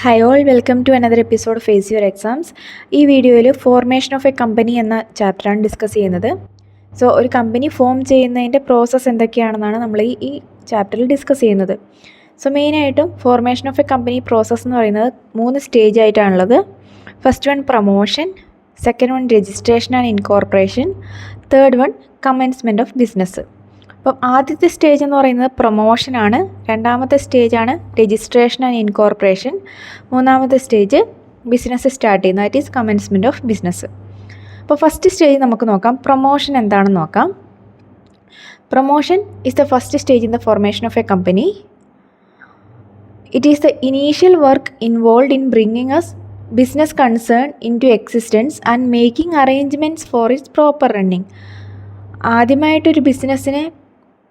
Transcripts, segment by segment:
High all welcome to another episode face your exams. ഈ വീഡിയോയിൽ formation of a company എന്ന ചാപ്റ്ററാണ് discuss ചെയ്യുന്നത്. സോ ഒരു കമ്പനി ഫോം ചെയ്യുന്നതിൻ്റെ പ്രോസസ്സ് എന്തൊക്കെയാണെന്നാണ് നമ്മൾ ഈ ചാപ്റ്ററിൽ ഡിസ്കസ് ചെയ്യുന്നത്. സോ മെയിനായിട്ടും formation of a company process എന്ന് പറയുന്നത് 3 സ്റ്റേജ് ആയിട്ടാണുള്ളത്. First one promotion, second one registration and incorporation, third one commencement of business. അപ്പം ആദ്യത്തെ സ്റ്റേജ് എന്ന് പറയുന്നത് പ്രൊമോഷനാണ്, രണ്ടാമത്തെ സ്റ്റേജാണ് രജിസ്ട്രേഷൻ ആൻഡ് ഇൻകോർപ്പറേഷൻ, മൂന്നാമത്തെ സ്റ്റേജ് ബിസിനസ് സ്റ്റാർട്ട് ചെയ്യുന്നത്, that is commencement of business. അപ്പോൾ ഫസ്റ്റ് സ്റ്റേജ് നമുക്ക് നോക്കാം, പ്രൊമോഷൻ എന്താണെന്ന് നോക്കാം. Promotion is the first stage in the formation of a company. It is the initial work involve in bringing as business concern into existence and making arrangements for its proper running. ആദ്യമായിട്ടൊരു ബിസിനസ്സിനെ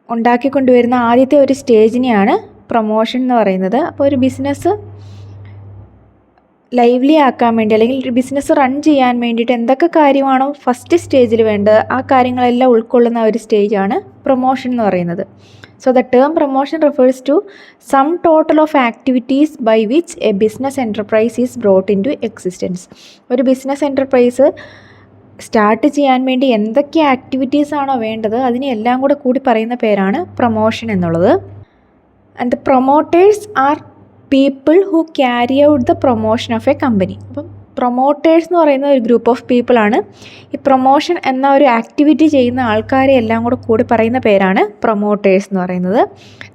ഉണ്ടാക്കിക്കൊണ്ടുവരുന്ന ആദ്യത്തെ ഒരു സ്റ്റേജിനെയാണ് promotion എന്ന് പറയുന്നത്. അപ്പോൾ ഒരു business lively ആക്കാൻ വേണ്ടി അല്ലെങ്കിൽ ഒരു ബിസിനസ് റൺ ചെയ്യാൻ വേണ്ടിയിട്ട് എന്തൊക്കെ കാര്യമാണോ ഫസ്റ്റ് സ്റ്റേജിൽ വേണ്ടത് ആ കാര്യങ്ങളെല്ലാം ഉൾക്കൊള്ളുന്ന ഒരു സ്റ്റേജാണ് പ്രൊമോഷൻ എന്ന് പറയുന്നത്. So the term promotion refers to sum total of activities by which a business enterprise is brought into existence. ഒരു ബിസിനസ് എൻ്റർപ്രൈസ് സ്റ്റാർട്ട് ചെയ്യാൻ വേണ്ടി എന്തൊക്കെ ആക്ടിവിറ്റീസ് ആണോ വേണ്ടത് അതിനെ എല്ലാം കൂടി പറയുന്ന പേരാണ് പ്രൊമോഷൻ എന്നുള്ളത്. And the promoters are people who carry out the promotion of a company. അപ്പം പ്രൊമോട്ടേഴ്സ് എന്ന് പറയുന്ന ഒരു ഗ്രൂപ്പ് ഓഫ് പീപ്പിളാണ്. ഈ പ്രൊമോഷൻ എന്ന ഒരു ആക്ടിവിറ്റി ചെയ്യുന്ന ആൾക്കാരെ എല്ലാം കൂടി പറയുന്ന പേരാണ് പ്രൊമോട്ടേഴ്സ് എന്ന് പറയുന്നത്.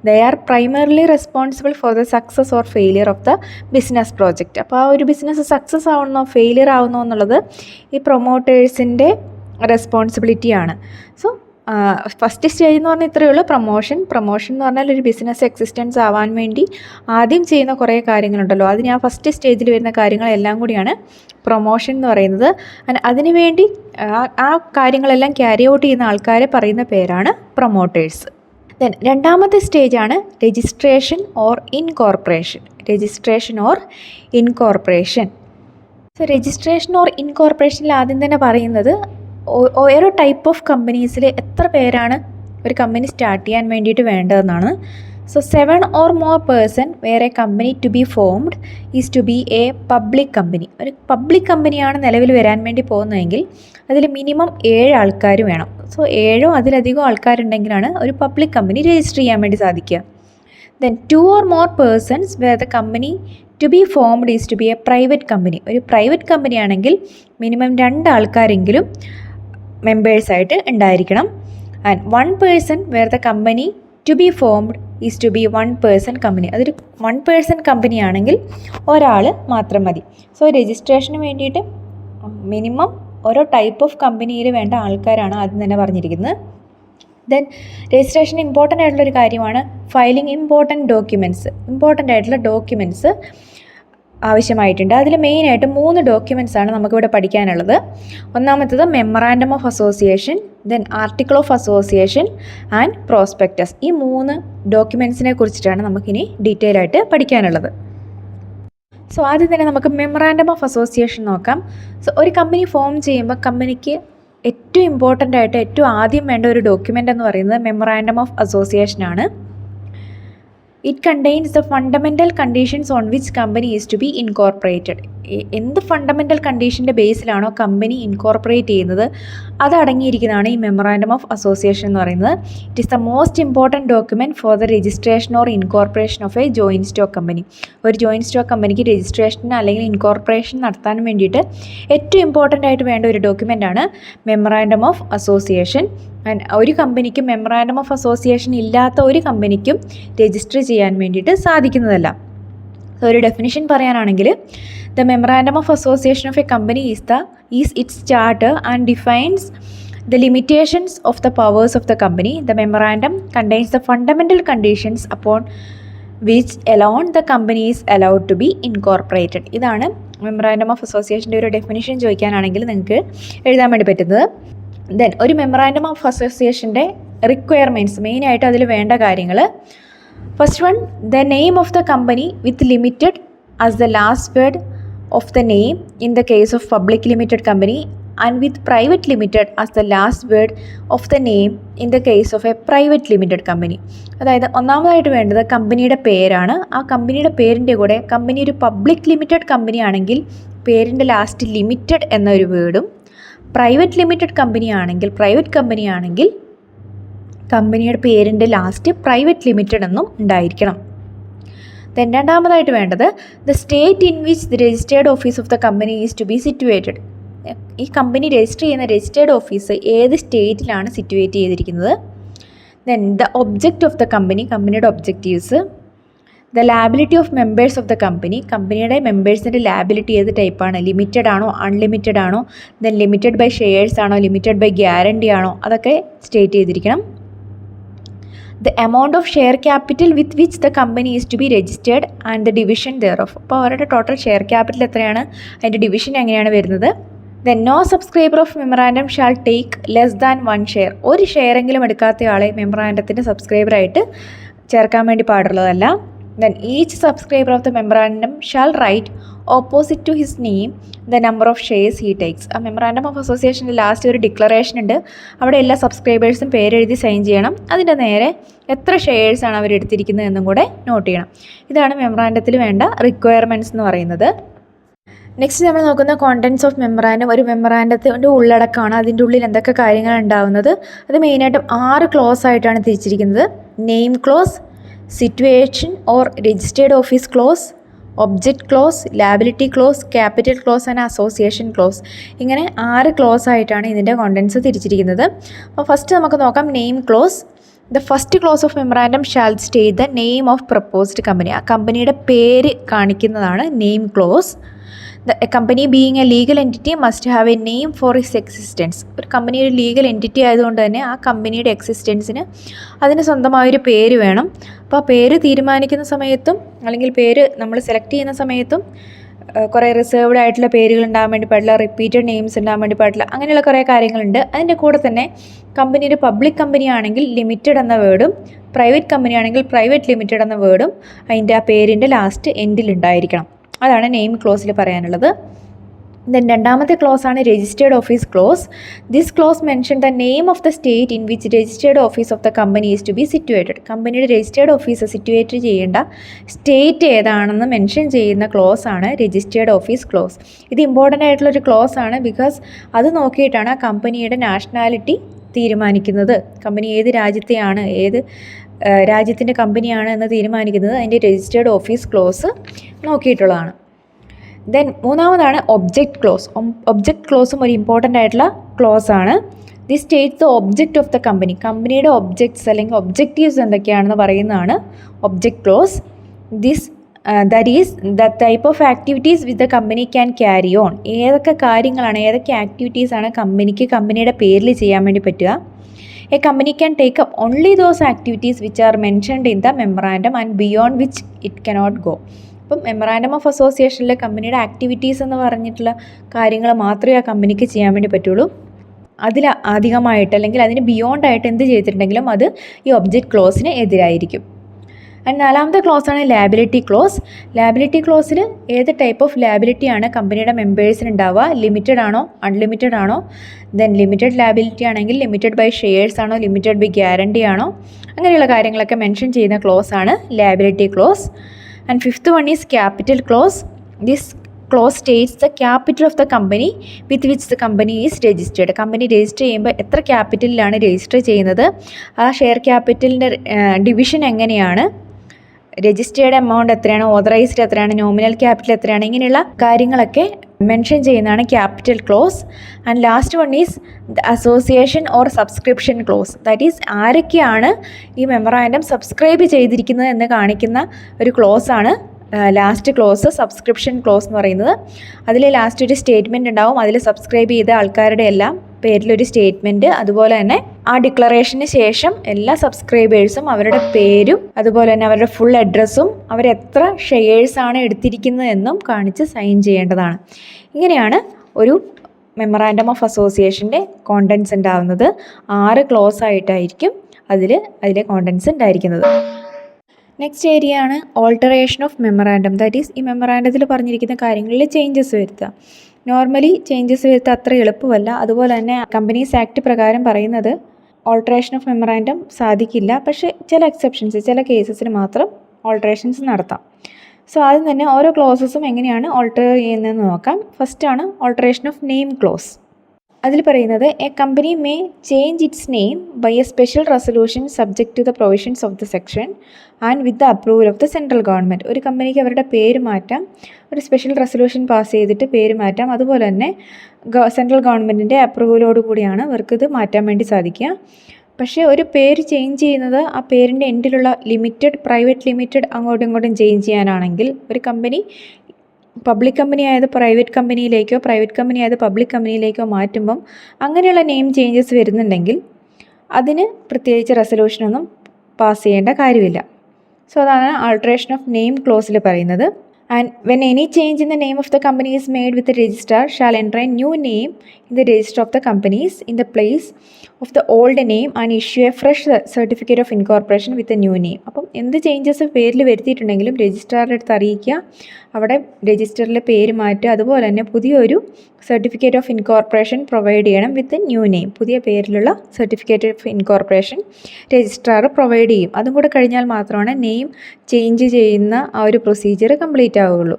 They are primarily responsible for the success or failure of the business project. അപ്പോൾ ആ ഒരു ബിസിനസ് സക്സസ് ആവുന്നോ ഫെയിലിയർ ആവുന്നോ എന്നുള്ളത് ഈ പ്രൊമോട്ടേഴ്സിൻ്റെ റെസ്പോൺസിബിലിറ്റിയാണ്. സോ ഫസ്റ്റ് സ്റ്റേജ് എന്ന് പറഞ്ഞാൽ ഇത്രയേ ഉള്ളൂ, പ്രൊമോഷൻ. പ്രൊമോഷൻ എന്ന് പറഞ്ഞാൽ ഒരു ബിസിനസ് എക്സിസ്റ്റൻസ് ആവാൻ വേണ്ടി ആദ്യം ചെയ്യുന്ന കുറേ കാര്യങ്ങളുണ്ടല്ലോ, അതിന് ആ ഫസ്റ്റ് സ്റ്റേജിൽ വരുന്ന കാര്യങ്ങളെല്ലാം കൂടിയാണ് പ്രൊമോഷൻ എന്ന് പറയുന്നത്. അതിനുവേണ്ടി ആ കാര്യങ്ങളെല്ലാം ക്യാരി ഔട്ട് ചെയ്യുന്ന ആൾക്കാരെ പറയുന്ന പേരാണ് പ്രൊമോട്ടേഴ്സ്. ദെൻ രണ്ടാമത്തെ സ്റ്റേജാണ് registration or incorporation. Registration or incorporation. So registration or ഇൻകോർപ്പറേഷനിൽ ആദ്യം തന്നെ പറയുന്നത് ഓരോ ടൈപ്പ് ഓഫ് കമ്പനീസിൽ എത്ര പേരാണ് ഒരു കമ്പനി സ്റ്റാർട്ട് ചെയ്യാൻ വേണ്ടിയിട്ട് വേണ്ടതെന്നാണ്. So 7 or more person where a company to be formed is to be a public company. ഒരു പബ്ലിക് കമ്പനിയാണ് നിലവിൽ വരാൻ വേണ്ടി പോകുന്നതെങ്കിൽ അതിൽ മിനിമം 7 ആൾക്കാർ വേണം. സോ 7 അതിലധികം ആൾക്കാരുണ്ടെങ്കിലാണ് ഒരു പബ്ലിക് കമ്പനി രജിസ്റ്റർ ചെയ്യാൻ വേണ്ടി സാധിക്കുക. Then 2 or more persons where the company to be formed is to be a private company. ഒരു പ്രൈവറ്റ് കമ്പനി ആണെങ്കിൽ മിനിമം 2 ആൾക്കാരെങ്കിലും മെമ്പേഴ്സായിട്ട് ഉണ്ടായിരിക്കണം. And 1 person where the company to be formed is to be 1 person company. അതൊരു 1 person company ആണെങ്കിൽ ഒരാൾ മാത്രം മതി. So registration വേണ്ടിയിട്ട് minimum ഓരോ ടൈപ്പ് ഓഫ് കമ്പനിയിൽ വേണ്ട ആൾക്കാരാണ് ആദ്യം തന്നെ പറഞ്ഞിരിക്കുന്നത്. ദെൻ രജിസ്ട്രേഷൻ ഇമ്പോർട്ടൻ്റ് ആയിട്ടുള്ളൊരു കാര്യമാണ് ഫയലിംഗ് ഇമ്പോർട്ടൻറ്റ് ആയിട്ടുള്ള ഡോക്യുമെൻറ്റ്സ് ആവശ്യമായിട്ടുണ്ട്. അതിൽ മെയിനായിട്ട് 3 ഡോക്യുമെൻറ്റ്സാണ് നമുക്കിവിടെ പഠിക്കാനുള്ളത്. ഒന്നാമത്തേത് memorandum of association, then article of association and prospectus. ഈ 3 ഡോക്യുമെൻറ്റ്സിനെ കുറിച്ചിട്ടാണ് നമുക്കിനി ഡീറ്റെയിൽ ആയിട്ട് പഠിക്കാനുള്ളത്. സോ ആദ്യം തന്നെ നമുക്ക് മെമ്മറാൻഡം ഓഫ് അസോസിയേഷൻ നോക്കാം. സോ ഒരു കമ്പനി ഫോം ചെയ്യുമ്പോൾ കമ്പനിക്ക് ഏറ്റവും ഇമ്പോർട്ടൻ്റ് ആയിട്ട് ഏറ്റവും ആദ്യം വേണ്ട ഒരു ഡോക്യുമെൻ്റ് എന്ന് പറയുന്നത് മെമ്മറാൻഡം ഓഫ് അസോസിയേഷനാണ്. It contains the fundamental conditions on which company is to be incorporated. എന്ത് ഫണ്ടമെൻ്റൽ കണ്ടീഷൻ്റെ ബേസിലാണോ കമ്പനി ഇൻകോർപ്പറേറ്റ് ചെയ്യുന്നത് അത് അടങ്ങിയിരിക്കുന്നതാണ് ഈ മെമ്മറാൻഡം ഓഫ് അസോസിയേഷൻ എന്ന് പറയുന്നത്. It is the most important document for the registration or incorporation of a joint stock company. ഒരു ജോയിൻറ്റ് സ്റ്റോക്ക് കമ്പനിക്ക് രജിസ്ട്രേഷൻ അല്ലെങ്കിൽ ഇൻകോർപ്പറേഷൻ നടത്താൻ വേണ്ടിയിട്ട് ഏറ്റവും ഇമ്പോർട്ടൻ്റ് ആയിട്ട് വേണ്ട ഒരു ഡോക്യുമെൻ്റാണ് മെമ്മറാൻഡം ഓഫ് അസോസിയേഷൻ. ഒരു കമ്പനിക്കും മെമ്മറാൻഡം ഓഫ് അസോസിയേഷൻ ഇല്ലാത്ത ഒരു കമ്പനിക്കും രജിസ്റ്റർ ചെയ്യാൻ വേണ്ടിയിട്ട് സാധിക്കുന്നതല്ല. സോ ഒരു ഡെഫിനിഷൻ പറയാനാണെങ്കിൽ the memorandum of association of a company is its charter and defines the limitations of the powers of the company. The memorandum contains the fundamental conditions upon which alone the company is allowed to be incorporated. ഇതാണ് memorandum of അസോസിയേഷൻ്റെ ഒരു definition ചോദിക്കാനാണെങ്കിൽ നിങ്ങൾക്ക് എഴുതാൻ വേണ്ടി പറ്റുന്നത്. Then ഒരു memorandum of അസോസിയേഷൻ്റെ requirements, മെയിനായിട്ട് അതിൽ വേണ്ട കാര്യങ്ങൾ. First one, the name of the company with limited as the last word of the name in the case of public limited company and with private limited as the last word of the name in the case of A private limited company. അതായത് ഒന്നാമതായിട്ട് വേണ്ടത് കമ്പനിയുടെ പേരാണ്. ആ കമ്പനിയുടെ പേരിൻ്റെ കൂടെ company ഒരു പബ്ലിക് ലിമിറ്റഡ് കമ്പനി ആണെങ്കിൽ പേരിൻ്റെ ലാസ്റ്റ് ലിമിറ്റഡ് എന്നൊരു വേർഡും, പ്രൈവറ്റ് ലിമിറ്റഡ് കമ്പനി ആണെങ്കിൽ കമ്പനിയുടെ പേരിൻ്റെ ലാസ്റ്റ് പ്രൈവറ്റ് ലിമിറ്റഡ് എന്നും ഉണ്ടായിരിക്കണം. ദെൻ രണ്ടാമതായിട്ട് വേണ്ടത് the state in which the registered office of the company is to be situated. ഈ കമ്പനി രജിസ്റ്റർ ചെയ്യുന്ന രജിസ്റ്റേർഡ് ഓഫീസ് ഏത് സ്റ്റേറ്റിലാണ് സിറ്റുവേറ്റ് ചെയ്തിരിക്കുന്നത്. Then the object of the കമ്പനിയുടെ objectives, the liability of members of the കമ്പനിയുടെ മെമ്പേഴ്സിൻ്റെ ലാബിലിറ്റി ഏത് ടൈപ്പാണ്, ലിമിറ്റഡ് ആണോ അൺലിമിറ്റഡ് ആണോ, ദെൻ ലിമിറ്റഡ് ബൈ ഷെയർസ് ആണോ ലിമിറ്റഡ് ബൈ ഗ്യാരണ്ടി ആണോ, അതൊക്കെ സ്റ്റേറ്റ് ചെയ്തിരിക്കണം. The amount of share capital with which the company is to be registered and the division thereof. അപ്പോൾ അവരുടെ ടോട്ടൽ ഷെയർ ക്യാപിറ്റൽ എത്രയാണ്, അതിൻ്റെ ഡിവിഷൻ എങ്ങനെയാണ് വരുന്നത്. Then no subscriber of memorandum shall take less than 1 share. ഒരു ഷെയറെങ്കിലും എടുക്കാത്തയാളെ മെമ്മറാൻഡത്തിൻ്റെ സബ്സ്ക്രൈബറായിട്ട് ചേർക്കാൻ വേണ്ടി പാടുള്ളതല്ല. Then each subscriber of the memorandum shall write opposite to his name the number of shares he takes. ആ മെമ്മറാൻഡം ഓഫ് അസോസിയേഷൻ്റെ ലാസ്റ്റ് ഒരു ഡിക്ലറേഷൻ ഉണ്ട്. അവിടെ എല്ലാ സബ്സ്ക്രൈബേഴ്സും പേരെഴുതി സൈൻ ചെയ്യണം. അതിൻ്റെ നേരെ എത്ര ഷെയർസാണ് അവർ എടുത്തിരിക്കുന്നത് എന്നും കൂടെ നോട്ട് ചെയ്യണം. ഇതാണ് മെമ്മറാൻഡത്തിൽ വേണ്ട റിക്വയർമെൻറ്റ്സ് എന്ന് പറയുന്നത്. നെക്സ്റ്റ് നമ്മൾ നോക്കുന്ന കോണ്ടൻറ്റ്സ് ഓഫ് മെമ്മറാൻഡം. ഒരു മെമ്മറാൻഡത്തിൻ്റെ ഉള്ളടക്കമാണ്, അതിൻ്റെ ഉള്ളിൽ എന്തൊക്കെ കാര്യങ്ങളാണ് ഉണ്ടാകുന്നത്. അത് മെയിനായിട്ടും 6 ക്ലോസ് ആയിട്ടാണ് തിരിച്ചിരിക്കുന്നത്. Name clause, situation or registered office clause, object clause, liability clause, capital clause and association clause. ഇങ്ങനെ 6 ക്ലോസ് ആയിട്ടാണ് ഇതിൻ്റെ കോണ്ടൻറ്റ്സ് തിരിച്ചിരിക്കുന്നത്. അപ്പോൾ ഫസ്റ്റ് നമുക്ക് നോക്കാം name close. The first close of memorandum shall state the name of proposed company. ആ കമ്പനിയുടെ പേര് കാണിക്കുന്നതാണ് name close. A company being A legal entity must have A name for it's existence. ഒരു company ഒരു legal entity ആയതുകൊണ്ട് തന്നെ ആ കമ്പനിയുടെ എക്സിസ്റ്റൻസിന് അതിന് സ്വന്തമായൊരു പേര് വേണം. അപ്പോൾ ആ പേര് തീരുമാനിക്കുന്ന സമയത്തും അല്ലെങ്കിൽ പേര് നമ്മൾ സെലക്ട് ചെയ്യുന്ന സമയത്തും കുറേ റിസർവ്ഡ് ആയിട്ടുള്ള പേരുകൾ ഉണ്ടാകാൻ വേണ്ടി പാടില്ല, റിപ്പീറ്റഡ് നെയിംസ് ഉണ്ടാകാൻ വേണ്ടി പാടില്ല, അങ്ങനെയുള്ള കുറേ കാര്യങ്ങളുണ്ട്. അതിൻ്റെ കൂടെ തന്നെ കമ്പനി ഒരു പബ്ലിക് കമ്പനി ആണെങ്കിൽ ലിമിറ്റഡ് എന്ന വേർഡും, പ്രൈവറ്റ് കമ്പനി ആണെങ്കിൽ പ്രൈവറ്റ് ലിമിറ്റഡ് എന്ന വേർഡും അതിൻ്റെ ആ പേരിൻ്റെ ലാസ്റ്റ് എൻഡിൽ ഉണ്ടായിരിക്കണം. അതാണ് നെയിം ക്ലോസിൽ പറയാനുള്ളത്. ദെൻ രണ്ടാമത്തെ ക്ലോസ് ആണ് registered office clause. This clause mention the name of the state in which registered office of the company is to be situated. കമ്പനിയുടെ രജിസ്റ്റേർഡ് ഓഫീസ് സിറ്റുവേറ്റ് ചെയ്യേണ്ട സ്റ്റേറ്റ് ഏതാണെന്ന് മെൻഷൻ ചെയ്യുന്ന ക്ലോസ് ആണ് registered office clause. ഇത് important ആയിട്ടുള്ളൊരു clause ആണ്. Because അത് നോക്കിയിട്ടാണ് ആ കമ്പനിയുടെ നാഷണാലിറ്റി തീരുമാനിക്കുന്നത്. കമ്പനി ഏത് രാജ്യത്തെയാണ്, ഏത് രാജ്യത്തിൻ്റെ കമ്പനിയാണ് എന്ന് തീരുമാനിക്കുന്നത് അതിൻ്റെ രജിസ്റ്റേർഡ് ഓഫീസ് ക്ലോസ് നോക്കിയിട്ടുള്ളതാണ്. ദെൻ മൂന്നാമതാണ് ഒബ്ജക്റ്റ് ക്ലോസ്. ഒബ്ജക്റ്റ് ക്ലോസും ഒരു ഇമ്പോർട്ടൻ്റ് ആയിട്ടുള്ള ക്ലോസ് ആണ്. This states the object of the company. കമ്പനിയുടെ ഒബ്ജക്ട്സ് അല്ലെങ്കിൽ ഒബ്ജക്റ്റീവ്സ് എന്തൊക്കെയാണെന്ന് പറയുന്നതാണ് object clause. This that is the type of activities with the company can carry on. ഏതൊക്കെ കാര്യങ്ങളാണ്, ഏതൊക്കെ ആക്ടിവിറ്റീസാണ് കമ്പനിക്ക് കമ്പനിയുടെ പേരിൽ ചെയ്യാൻ വേണ്ടി പറ്റുക. A company can take up only those activities which are mentioned in the memorandum and beyond which it cannot go. അപ്പം മെമ്മറാൻഡം ഓഫ് അസോസിയേഷനിൽ കമ്പനിയുടെ ആക്ടിവിറ്റീസ് എന്ന് പറഞ്ഞിട്ടുള്ള കാര്യങ്ങൾ മാത്രമേ ആ കമ്പനിക്ക് ചെയ്യാൻ വേണ്ടി പറ്റുള്ളൂ. അതിൽ അധികമായിട്ട് അല്ലെങ്കിൽ അതിന് ബിയോണ്ടായിട്ട് എന്ത് ചെയ്തിട്ടുണ്ടെങ്കിലും അത് ഈ ഒബ്ജക്റ്റ് ക്ലോസിന് എതിരായിരിക്കും. ആൻഡ് നാലാമത്തെ ക്ലോസ് ആണ് ലാബിലിറ്റി ക്ലോസ്. ലാബിലിറ്റി ക്ലോസിൽ ഏത് ടൈപ്പ് ഓഫ് ലാബിലിറ്റിയാണ് കമ്പനിയുടെ മെമ്പേഴ്സിന് ഉണ്ടാവുക, ലിമിറ്റഡ് ആണോ അൺലിമിറ്റഡ് ആണോ, ദെൻ ലിമിറ്റഡ് ലാബിലിറ്റി ആണെങ്കിൽ ലിമിറ്റഡ് ബൈ ഷെയർസ് ആണോ ലിമിറ്റഡ് ബൈ ഗ്യാരണ്ടി ആണോ, അങ്ങനെയുള്ള കാര്യങ്ങളൊക്കെ മെൻഷൻ ചെയ്യുന്ന ക്ലോസ് ആണ് liability close. And fifth one is capital close. This close States the capital of the company with which the company is registered. Company register ചെയ്യുമ്പോൾ എത്ര ക്യാപിറ്റലിലാണ് register ചെയ്യുന്നത്, ആ ഷെയർ ക്യാപിറ്റലിൻ്റെ ഡിവിഷൻ എങ്ങനെയാണ്, രജിസ്റ്റേർഡ് എമൗണ്ട് എത്രയാണ്, authorised എത്രയാണ്, nominal capital എത്രയാണ്, ഇങ്ങനെയുള്ള കാര്യങ്ങളൊക്കെ മെൻഷൻ ചെയ്യുന്നതാണ് capital clause. And last one is the association or subscription close. That is ആരൊക്കെയാണ് ഈ മെമ്മറാൻഡം സബ്സ്ക്രൈബ് ചെയ്തിരിക്കുന്നത് എന്ന് കാണിക്കുന്ന ഒരു ക്ലോസ് ആണ് ലാസ്റ്റ് ക്ലോസ്, സബ്സ്ക്രിപ്ഷൻ ക്ലോസ് എന്ന് പറയുന്നത്. അതിൽ ലാസ്റ്റ് ഒരു സ്റ്റേറ്റ്മെൻറ്റ് ഉണ്ടാവും, അതിൽ സബ്സ്ക്രൈബ് ചെയ്ത ആൾക്കാരുടെ എല്ലാം പേരിലൊരു സ്റ്റേറ്റ്മെൻറ്റ്, അതുപോലെ തന്നെ ആ ഡിക്ലറേഷന് ശേഷം എല്ലാ സബ്സ്ക്രൈബേഴ്സും അവരുടെ പേരും അതുപോലെ തന്നെ അവരുടെ ഫുൾ അഡ്രസ്സും അവരെത്ര ഷെയർസാണ് എടുത്തിരിക്കുന്നതെന്നും കാണിച്ച് സൈൻ ചെയ്യേണ്ടതാണ്. ഇങ്ങനെയാണ് ഒരു മെമ്മറാൻഡം ഓഫ് അസോസിയേഷൻ്റെ കോണ്ടൻറ്റ്സ് ഉണ്ടാവുന്നത്. 6 ക്ലോസ് ആയിട്ടായിരിക്കും അതിലെ കോണ്ടൻറ്റ്സ് ഉണ്ടായിരിക്കുന്നത്. നെക്സ്റ്റ് ഏരിയ ആണ് alteration of memorandum. That is ഈ മെമ്മറാൻഡത്തിൽ പറഞ്ഞിരിക്കുന്ന കാര്യങ്ങളിൽ ചേഞ്ചസ് വരുത്തുക. നോർമലി ചേഞ്ചസ് വരുത്താൻ അത്ര എളുപ്പമല്ല. അതുപോലെ തന്നെ കമ്പനീസ് ആക്ട് പ്രകാരം പറയുന്നത് ഓൾട്ടറേഷൻ ഓഫ് മെമ്മറാൻഡം സാധിക്കില്ല. പക്ഷേ ചില എക്സെപ്ഷൻസ്, ചില കേസസിന് മാത്രം ഓൾട്ടറേഷൻസ് നടത്താം. സോ ആദ്യം തന്നെ ഓരോ ക്ലോസസും എങ്ങനെയാണ് ഓൾട്ടർ ചെയ്യുന്നതെന്ന് നോക്കാം. ഫസ്റ്റാണ് ഓൾട്ടറേഷൻ ഓഫ് നെയിം ക്ലോസ്. അതിൽ പറയുന്നത് a company may change its name by a special resolution subject to the provisions of the section and with the approval of the central government. ഒരു കമ്പനിക്ക് അവരുടെ പേര് മാറ്റാം, ഒരു സ്പെഷ്യൽ റെസൊല്യൂഷൻ പാസ് ചെയ്തിട്ട് പേര് മാറ്റാം. അതുപോലെ തന്നെ സെൻട്രൽ ഗവൺമെൻറ്റിൻ്റെ അപ്രൂവലോട് കൂടിയാണ് അവർക്കിത് മാറ്റാൻ വേണ്ടി സാധിക്കുക. പക്ഷേ ഒരു പേര് ചേഞ്ച് ചെയ്യുന്നത് ആ പേരിൻ്റെ എൻഡിലുള്ള ലിമിറ്റഡ്, പ്രൈവറ്റ് ലിമിറ്റഡ് അങ്ങോട്ടും ഇങ്ങോട്ടും ചേഞ്ച് ചെയ്യാനാണെങ്കിൽ, ഒരു കമ്പനി പബ്ലിക് കമ്പനി ആയത് പ്രൈവറ്റ് കമ്പനിയിലേക്കോ പ്രൈവറ്റ് കമ്പനി ആയത് പബ്ലിക് കമ്പനിയിലേക്കോ മാറ്റുമ്പം അങ്ങനെയുള്ള നെയിം ചേഞ്ചസ് വരുന്നുണ്ടെങ്കിൽ അതിന് പ്രത്യേകിച്ച് റെസൊല്യൂഷനൊന്നും പാസ് ചെയ്യേണ്ട കാര്യമില്ല. സോ അതാണ് ആൾട്ടറേഷൻ ഓഫ് നെയിം ക്ലോസിൽ പറയുന്നത്. And when any change in the name of the company is made with the registrar shall enter a new name in the register of the companies in the place of the old name and issue a fresh certificate of incorporation with a new name. അപ്പം എന്ത് changes പേരിൽ വരുത്തിയിട്ടുണ്ടെങ്കിലും രജിസ്ട്രാറുടെ അടുത്ത് അറിയിക്കുക, അവിടെ രജിസ്റ്ററിലെ പേര് മാറ്റുക. അതുപോലെ തന്നെ പുതിയൊരു സർട്ടിഫിക്കറ്റ് ഓഫ് ഇൻകോർപ്പറേഷൻ പ്രൊവൈഡ് ചെയ്യണം വിത്ത് ന്യൂ നെയിം. പുതിയ പേരിലുള്ള certificate of incorporation registrar provide ചെയ്യും. അതും കൂടെ കഴിഞ്ഞാൽ മാത്രമാണ് നെയിം ചേഞ്ച് ചെയ്യുന്ന ആ ഒരു പ്രൊസീജിയർ കംപ്ലീറ്റ് ആവുകയുള്ളൂ.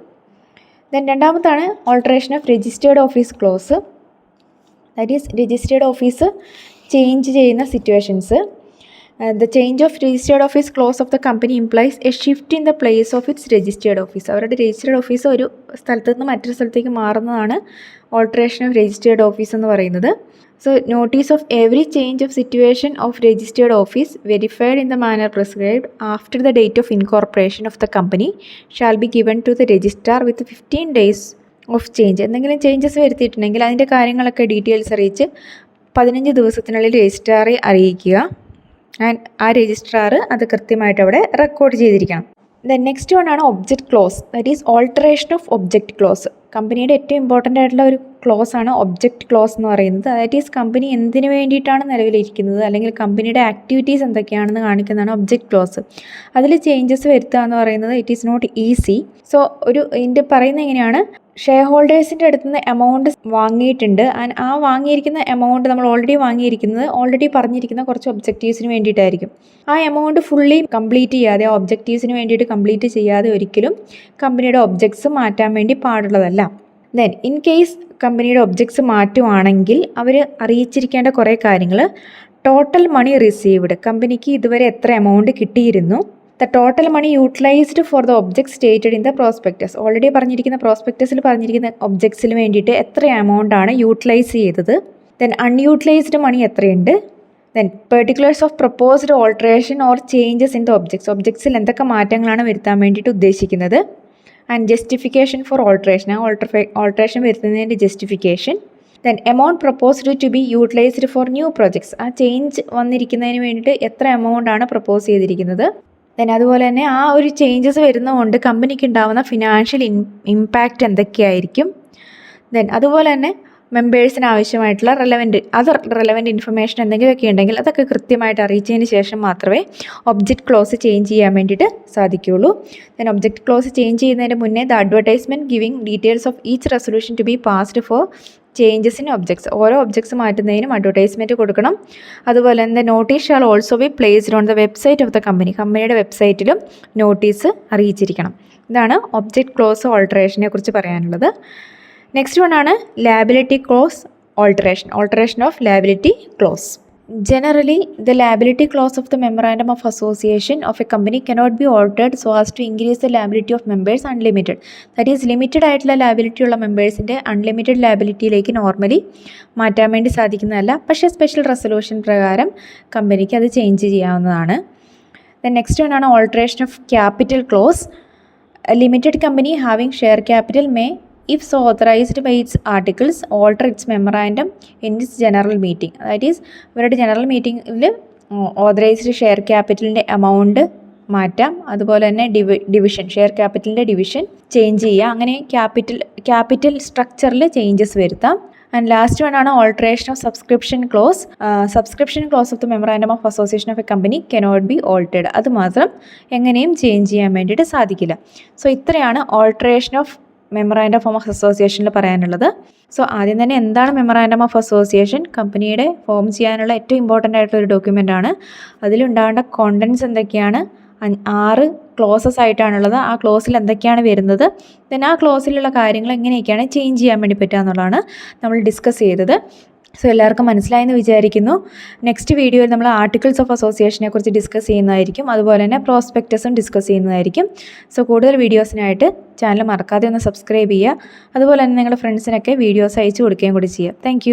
ദെൻ രണ്ടാമത്താണ് alteration of registered office clause. That is registered office change ചെയ്യുന്ന situations. The change of registered office clause of the company implies a shift in the place of its registered office. അവരുടെ registered office ഒരു സ്ഥലത്ത് നിന്ന് മറ്റൊരു സ്ഥലത്തേക്ക് മാറുന്നതാണ് alteration of registered office എന്ന് പറയുന്നത്. So, notice of every change of situation of registered office verified in the manner prescribed after the date of incorporation of the company shall be given to the registrar with 15 days of change. എന്തെങ്കിലും changes വരുത്തിയിട്ടുണ്ടെങ്കിൽ അതിൻ്റെ കാര്യങ്ങളൊക്കെ details അറിയിച്ച് 15 ദിവസത്തിനുള്ളിൽ രജിസ്ട്രാറെ അറിയിക്കുക. And ആ registrar അത് കൃത്യമായിട്ട് അവിടെ റെക്കോർഡ് ചെയ്തിരിക്കണം. ദെൻ നെക്സ്റ്റ് വൺ ആണ് object close. That is alteration of object close. കമ്പനിയുടെ ഏറ്റവും ഇമ്പോർട്ടൻ്റ് ആയിട്ടുള്ള ഒരു ക്ലോസ് ആണ് ഒബ്ജക്റ്റ് ക്ലോസ് എന്ന് പറയുന്നത്. ദാറ്റ് ഈസ് കമ്പനി എന്തിനു വേണ്ടിയിട്ടാണ് നിലവിലിരിക്കുന്നത് അല്ലെങ്കിൽ കമ്പനിയുടെ ആക്ടിവിറ്റീസ് എന്തൊക്കെയാണെന്ന് കാണിക്കുന്നതാണ് ഒബ്ജക്റ്റ് ക്ലോസ്. അതിൽ ചേഞ്ചസ് വരുത്തുക എന്ന് പറയുന്നത് it is not easy. So ഇതിൻ്റെ പറയുന്നത് എങ്ങനെയാണ്, ഷെയർ ഹോൾഡേഴ്സിൻ്റെ അടുത്ത് നിന്ന് എമൗണ്ട് വാങ്ങിയിട്ടുണ്ട്. ആൻഡ് ആ വാങ്ങിയിരിക്കുന്ന എമൗണ്ട് നമ്മൾ ഓൾറെഡി പറഞ്ഞിരിക്കുന്ന കുറച്ച് ഒബ്ജക്റ്റീവ്സിന് വേണ്ടിയിട്ടായിരിക്കും. ആ എമൗണ്ട് ഫുള്ളി കംപ്ലീറ്റ് ചെയ്യാതെ, ആ ഒബ്ജക്റ്റീവ്സിന് വേണ്ടിയിട്ട് കംപ്ലീറ്റ് ചെയ്യാതെ ഒരിക്കലും കമ്പനിയുടെ ഒബ്ജക്ട്സ് മാറ്റാൻ വേണ്ടി പാടുള്ളതല്ല. ദെൻ ഇൻ കേസ് കമ്പനിയുടെ ഒബ്ജക്ട്സ് മാറ്റുവാണെങ്കിൽ അവർ അറിയിച്ചിരിക്കേണ്ട കുറേ കാര്യങ്ങൾ: ടോട്ടൽ മണി റിസീവ്ഡ്, കമ്പനിക്ക് ഇതുവരെ എത്ര എമൗണ്ട് കിട്ടിയിരുന്നു. The total money utilised for the object stated in the prospectus, already പറഞ്ഞിരിക്കുന്ന പ്രോസ്പെക്ടസിൽ പറഞ്ഞിരിക്കുന്ന ഒബ്ജക്ട്സിന് വേണ്ടിയിട്ട് എത്ര എമൗണ്ടാണ് യൂട്ടിലൈസ് ചെയ്തത്. ദെൻ അൺയൂട്ടിലൈസ്ഡ് മണി എത്രയുണ്ട്. Then particulars of proposed alteration or changes in the ഒബ്ജക്ട്സിൽ എന്തൊക്കെ മാറ്റങ്ങളാണ് വരുത്താൻ വേണ്ടിയിട്ട് ഉദ്ദേശിക്കുന്നത്. And justification for alteration, alteration വരുത്തുന്നതിൻ്റെ justification. Then amount proposed to be utilised for new projects, ആ ചേഞ്ച് വന്നിരിക്കുന്നതിന് വേണ്ടിയിട്ട് എത്ര എമൗണ്ടാണ് പ്രപ്പോസ് ചെയ്തിരിക്കുന്നത്. ദെൻ അതുപോലെ തന്നെ ആ ഒരു ചേഞ്ചസ് വരുന്നതുകൊണ്ട് കമ്പനിക്ക് ഉണ്ടാകുന്ന ഫിനാൻഷ്യൽ ഇമ്പാക്റ്റ് എന്തൊക്കെയായിരിക്കും. ദെൻ അതുപോലെ തന്നെ മെമ്പേഴ്സിന് ആവശ്യമായിട്ടുള്ള റെലവൻറ്റ് ഇൻഫർമേഷൻ എന്തെങ്കിലുമൊക്കെ ഉണ്ടെങ്കിൽ അതൊക്കെ കൃത്യമായിട്ട് അറിയിച്ചതിന് ശേഷം മാത്രമേ ഒബ്ജക്റ്റ് ക്ലോസ് ചേഞ്ച് ചെയ്യാൻ വേണ്ടിയിട്ട് സാധിക്കുകയുള്ളൂ. ദെൻ ഒബ്ജക്റ്റ് ക്ലോസ് ചേഞ്ച് ചെയ്യുന്നതിന് മുന്നേ the advertisement giving details of each resolution to be passed for changes in objects, ഓരോ ഒബ്ജക്ട്സ് മാറ്റുന്നതിനും അഡ്വർടൈസ്മെൻറ്റ് കൊടുക്കണം. അതുപോലെ തന്നെ notice shall also be placed on the website of the കമ്പനിയുടെ വെബ്സൈറ്റിലും നോട്ടീസ് അറിയിച്ചിരിക്കണം. ഇതാണ് ഒബ്ജക്റ്റ് ക്ലോസ് ഓൾട്ടറേഷനെ കുറിച്ച് പറയാനുള്ളത്. നെക്സ്റ്റ് വൺ ആണ് liability close alteration of liability close. Generally, the liability clause of the Memorandum of Association of a company cannot be altered so as to increase the liability of members unlimited. That is, limited ആയിട്ടുള്ള liability ഉള്ള മെമ്പേഴ്സിൻ്റെ unlimited ലാബിലിറ്റിയിലേക്ക് normally മാറ്റാൻ വേണ്ടി സാധിക്കുന്നതല്ല. പക്ഷേ special resolution പ്രകാരം കമ്പനിക്ക് അത് change ചെയ്യാവുന്നതാണ്. ദെൻ നെക്സ്റ്റ് വൺ ആണ് alteration of capital close. Limited company having share capital may, if so authorized by its articles, alter its memorandum in its general meeting. That is, ഇവരുടെ general മീറ്റിംഗിൽ authorised share ക്യാപിറ്റലിൻ്റെ amount മാറ്റാം. അതുപോലെ തന്നെ division, share ക്യാപിറ്റലിൻ്റെ division change ചെയ്യുക. അങ്ങനെ capital സ്ട്രക്ചറിൽ changes വരുത്താം. And last one ആണ് alteration of subscription close. Subscription close of the memorandum of association of a company cannot be altered. അത് മാത്രം എങ്ങനെയും ചേഞ്ച് ചെയ്യാൻ വേണ്ടിയിട്ട് സാധിക്കില്ല. സോ ഇത്രയാണ് ഓൾട്ടറേഷൻ ഓഫ് മെമ്മറാൻഡം ഓഫ് അസോസിയേഷനിൽ പറയാനുള്ളത്. സോ ആദ്യം തന്നെ എന്താണ് മെമ്മറാൻഡം ഓഫ് അസോസിയേഷൻ? കമ്പനിയുടെ ഫോം ചെയ്യാനുള്ള ഏറ്റവും ഇമ്പോർട്ടൻ്റ് ആയിട്ടുള്ള ഒരു ഡോക്യുമെൻ്റ് ആണ്. അതിലുണ്ടാകേണ്ട കോണ്ടൻസ് എന്തൊക്കെയാണ്? 6 ക്ലോസസ് ആയിട്ടാണുള്ളത്. ആ ക്ലോസിൽ എന്തൊക്കെയാണ് വരുന്നത്, ദെൻ ആ ക്ലോസിലുള്ള കാര്യങ്ങൾ എങ്ങനെയൊക്കെയാണ് ചേഞ്ച് ചെയ്യാൻ വേണ്ടി പറ്റുക എന്നുള്ളതാണ് നമ്മൾ ഡിസ്കസ് ചെയ്തത്. സോ എല്ലാവർക്കും മനസ്സിലായെന്ന് വിചാരിക്കുന്നു. നെക്സ്റ്റ് വീഡിയോയിൽ നമ്മൾ ആർട്ടിക്കിൾസ് ഓഫ് അസോസിയേഷനെ കുറിച്ച് ഡിസ്കസ് ചെയ്യുന്നതായിരിക്കും. അതുപോലെ തന്നെ പ്രോസ്പെക്ടസും ഡിസ്കസ് ചെയ്യുന്നതായിരിക്കും. സോ കൂടുതൽ വീഡിയോസിനായിട്ട് ചാനൽ മറക്കാതെ ഒന്ന് സബ്സ്ക്രൈബ് ചെയ്യുക. അതുപോലെ തന്നെ നിങ്ങളുടെ ഫ്രണ്ട്സിനൊക്കെ വീഡിയോസ് അയച്ചു കൊടുക്കുകയും കൂടി ചെയ്യുക. താങ്ക്